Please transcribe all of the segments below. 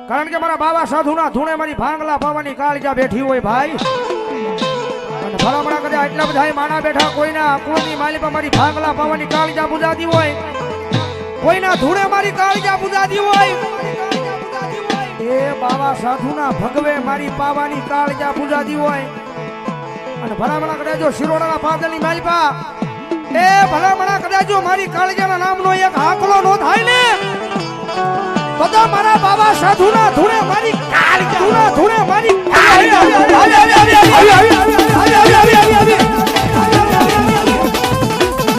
કારણ કે મારા બાબા સાધુના ધૂણે મારી ભાંગલા પાવાની કાળજા બેઠી હોય ભાઈ. અને ભલામણા કદાચ આટલા બધા માણા બેઠા કોઈના કુળની માલિકા મારી ભાંગલા પાવાની કાળજા બુજાતી હોય, કોઈના ધૂણે મારી કાળજા બુજાતી હોય, એ બાબા સાધુના ભગવે મારી પાવાની કાળજા બુજાતી હોય. અને ભલામણા કદાચ જો શિરોડાના પાદલની માલિકા એ ભલામણા કદાચ જો મારી કાળજાના નામનો એક હાકલો નો થાય ને તો મારા બાબા સાધુના ધૂણે મારી કાળજા ધૂણે મારી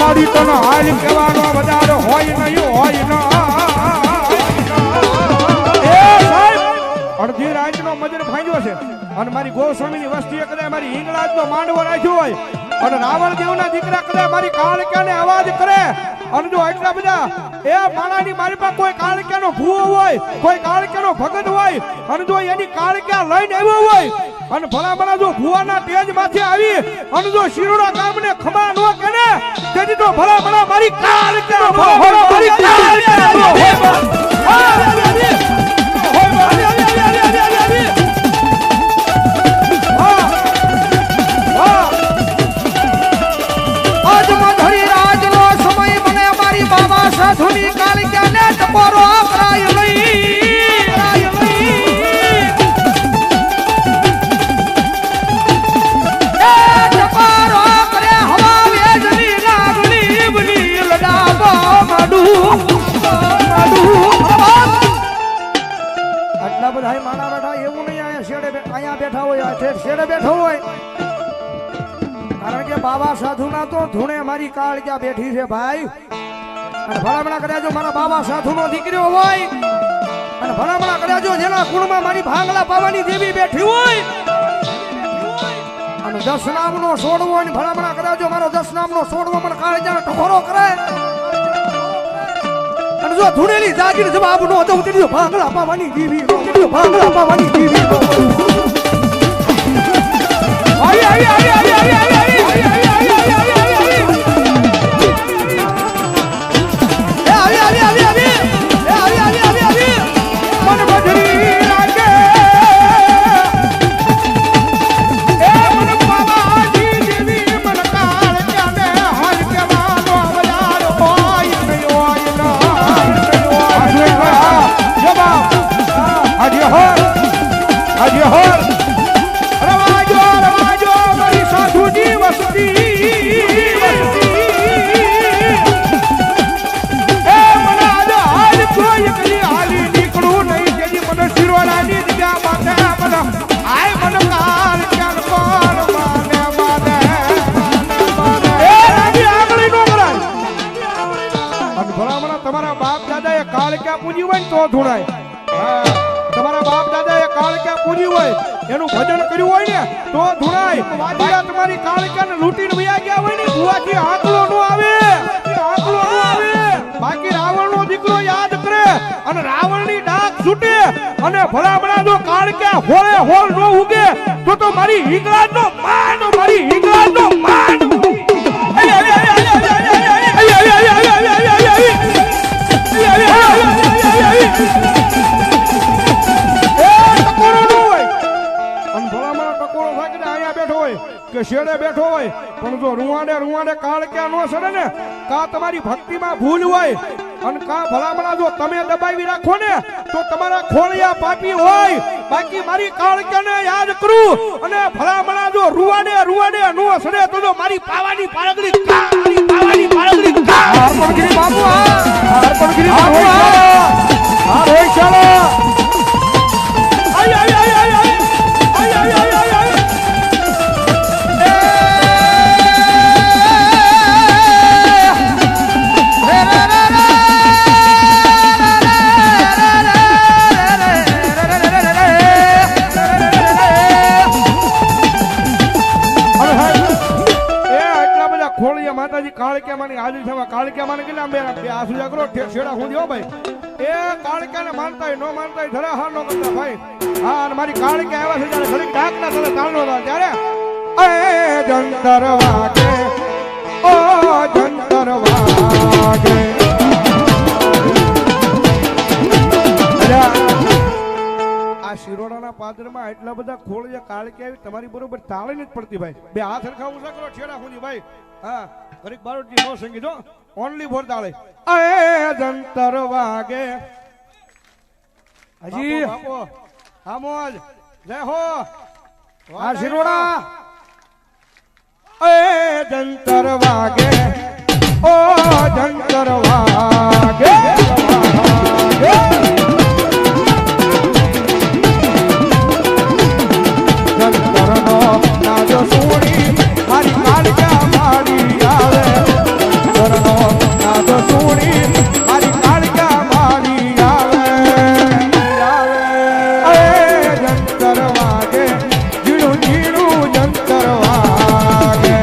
મારી તને હાલ કહેવાનો વધારો હોય નહીં હોય ન. અડધી રાતનો મજર ભાંગ્યો છે અને મારી ગોસ્વામીની વસ્તીએ કદાચ મારી હિંગળાજનો માંડવો રાખ્યો હોય અને રાવણ દેવના દીકરા કદાચ મારી કાળક્યાને અવાજ કરે અને જો એટલા બધા એ માણાની મારી પાસે કોઈ કાળક્યાનો ભૂવો હોય, કોઈ કાળક્યાનો ભગત હોય અને જો એની કાળક્યા લઈને આવ્યો હોય અને ભલા જો ભૂવાના તેજમાંથી આવી અને જો શિરોડા ગામને ખમા ન કરે તેથી તો ભલા મારી કાળક્યા મારી સાધુની કાળક્યાને ટપોરો કરાય ટપોરો કરે હવા વેજની લાગણી બની લડાવો માડું આટલા બધા માણા બેઠા એવું નહીં અહીંયા બેઠા હોય શેડે બેઠો હોય કારણ કે બાબા સાધુના તો ધૂણે મારી કાળક્યા બેઠી છે ભાઈ. અને ભલામણા કર્યા જો મારા બાબા સાધુનો દીકરો હોય અને ભલામણા કર્યા જો જેના કુળમાં મારી ભાંગલા પાવાની દેવી બેઠી હોય અને 10 નામનો સોડવો અને ભલામણા કર્યા જો મારો 10 નામનો સોડવો મને કાળજાનો ટકોરો કરે અને જો ધૂણેલી જાગીર જવાબ નો દઉં તેની ભાંગલા પાવાની દેવી ભાંગલા પાવાની દેવી ધૂણાય. તમારા બાપ દાદા એ કાળક્યા પૂજી હોય એનું ભજન કર્યું હોય ને તો ધૂણાય. વાદિયા તમારી કાળક્યાને લૂંટીને વયા ગયા હોય ને ભુવાથી આંકલો નો આવે બાકી રાવણનો દીકરો યાદ કરે અને રાવણની ડાક છૂટે અને ભલામણા જો કાળક્યા હોળે હોળ નો ઉગે તો મારી હિંગળાજનો માન મારી હિંગળાજનો માન કે શેડે બેઠો હોય પણ જો રૂવાડે કાળક્યા નો સડે ને કા તમારી ભક્તિમાં ભૂલ હોય અને કા ભલામણા જો તમે દબાવી રાખો ને તો તમારા ખોળિયા પાપી હોય બાકી મારી કાળક્યાને યાદ કરું અને ભલામણા જો રૂવાડે નો સડે તો જો મારી પાવાની પારગડી હરપણગીરી બાપુ હરપણગીરી બાપુ હા રોય ચાલો કાળક્યા માની હાજરી થવા કાળક્યા માને કેટલા બે આ સુજા કરો છેડા હું દેવો ભાઈ એ કાળક્યાને માનતા હોય નો માનતા હોય ધરા હાર નો કરતા ભાઈ. હા અને મારી કાળક્યા આવ્યા છે ત્યારે ઘડી ઢાકના સાથે તાળનો હતા ત્યારે એ જંતર વાગે ઓ જંતર વાગે શિરોડાના પાદરમાં એટલા બધા ખોળિયા કાળકે આવી તમારી બરોબર તાળી નથી પડતી ભાઈ. બે હાથ સરખા ઊંચા કરો છેડા સુધી ભાઈ. હા ઘડીક બારોટજી નો સંગીત હો, ઓનલી ફોર તાળી. એ જંતર વાગે હજી બાપો હામોજ જય હો આ શિરોડા એ જંતર વાગે ઓ જંતર વાગે જંતરનો નાદો સુણી મારી કાળકા મારી આવે. જંતરનો નાદો સુણી મારી કાળકા મારી આવે. એ જંતર વાગે ઝીણું ઝીણું જંતર વાગે.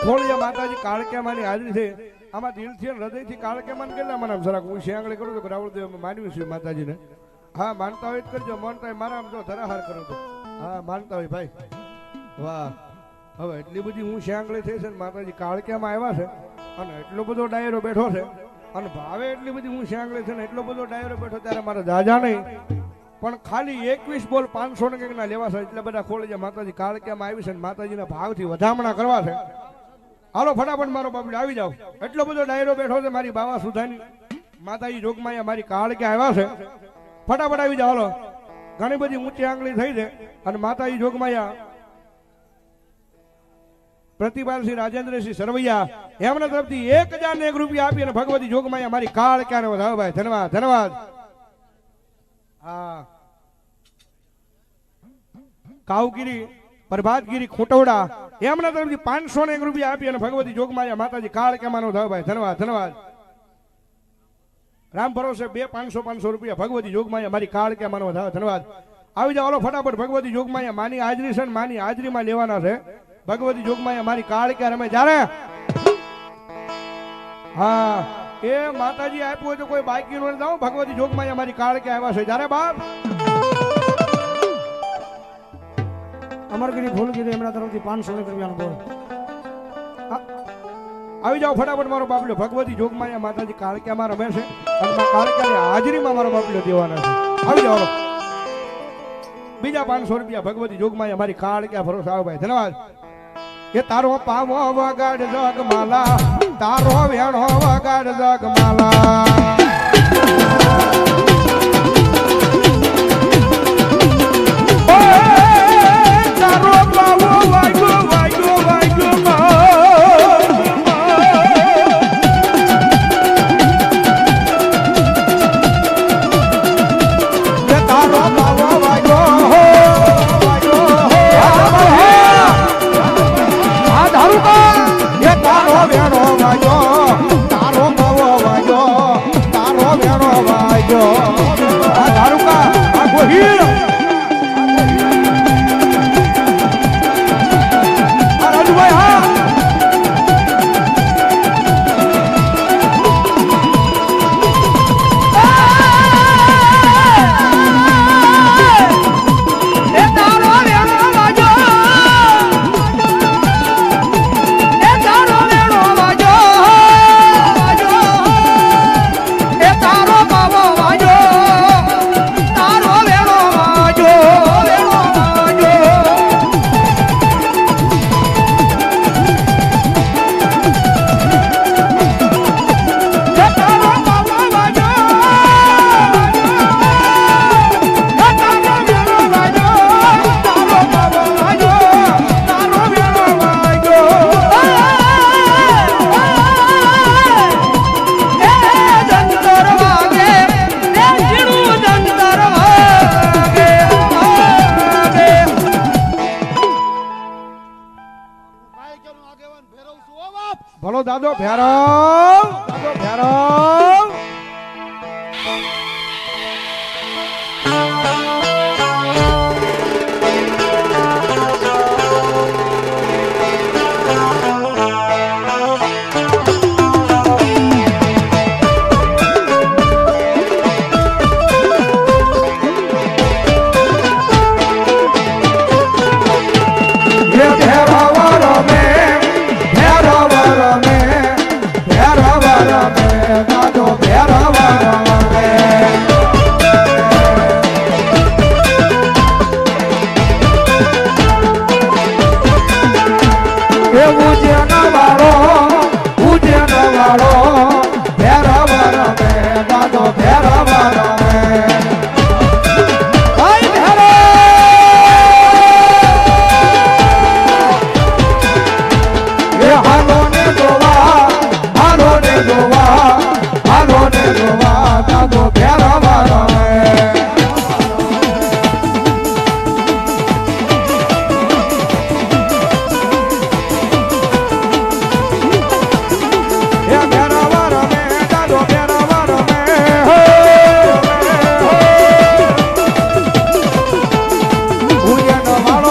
ખોળિયા માતાજી કાળકેમાની હાજરી છે. આમાં દિલથી અને હૃદયથી કાળકેમાન કેટલા મને જરાક હું શિયાંગળી કરું તો રાવળદેવ માન્યું છે માતાજીને. હા માનતા હોય જ કરજો, માનતા હોય મારા આમ જો ધરાહાર કરો તો. હા માનતા હોય ભાઈ. વાહ હવે એટલી બધી હું શિયાંગળી થઈ છે ને માતાજી કાળકેમાં આવ્યા છે અને એટલો બધો ડાયરો બેઠો છે અને ભાવે એટલી બધી હું શિયાંગળી છે ને એટલો બધો ડાયરો બેઠો ત્યારે મારે જાજા નહીં પણ ખાલી 21 બોલ 500 ને કંઈક ના લેવા છે. એટલા બધા ખોળિયા માતાજી કાળકેમાં આવી છે ને માતાજીના ભાવથી વધામણા કરવા છે. હાલો ફટાફટ મારો બાપડી આવી જાવ. એટલો બધો ડાયરો બેઠો છે મારી બાવા સુધાની માતાજી જોગમાયા મારી કાળકે આવ્યા છે. ફટાફટ આવી જાવ. હાલો ઘણી બધી ઊંચી આંગળી થઈ છે અને માતાજી જોગમાયા પ્રતિભાસિંહ રાજેન્દ્રસિંહ સરવૈયા એમના તરફથી 1001 રૂપિયા આપી અને ભગવતી જોગમાયા મારી કાળકે વધાવો ભાઈ. ધન્યવાદ ધન્યવાદ. હા કાવગીરી પ્રભાતગીરી ખોટવડા એમના તરફથી 501 રૂપિયા આપી અને ભગવતી જોગમાયા માતાજી કાળકેમાનો થાવ ભાઈ. ધન્યવાદ ધન્યવાદ. રામ ભરોસે 500 રૂપિયા ભગવતી જોગમાયા મારી કાળકેમાનો થાવ. ધન્યવાદ. આવી જાવ ફટાફટ. ભગવતી જોગમાયા માની હાજરી છે ને માની હાજરીમાં લેવાના છે. ભગવતી જોગમાયા મારી કાળકે રમે જ્યારે હા એ માતાજી આપ્યું હોય તો કોઈ બાકી નો જાઓ. ભગવતી જોગમાયા મારી કાળકે આવ્યા છે જ્યારે બાપ અમરગીરી ફૂલગીરી એમના તરફથી 500 રૂપિયાનો બોલ. આવી જાઓ ફટાફટ મારો બાપલો. ભગવતી જોગમાયા માતાજી કાળકેમાં રમે છે અને કાળકેની હાજરીમાં મારો બાપલો દેવાના છે. આવી જાઓ. બીજા 500 રૂપિયા ભગવતી જોગમાયા મારી કાળકે ભરોસે આવો ભાઈ. ધન્યવાદ. એ તારો પાવો વગાડ જગમાલા, તારો વેણો વગાડ જગમાલા. ભલો દાદો ભેરવ, દાદો ભેરવ. એ ઉજ્જૈન વાળો ભેરવ રમે દાદો ભેરવ રમે ભાઈ ભેરવ એ હાલો ને જોવા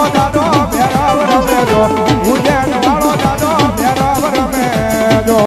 દાદો ભેરવ રમે ઉજ્જૈન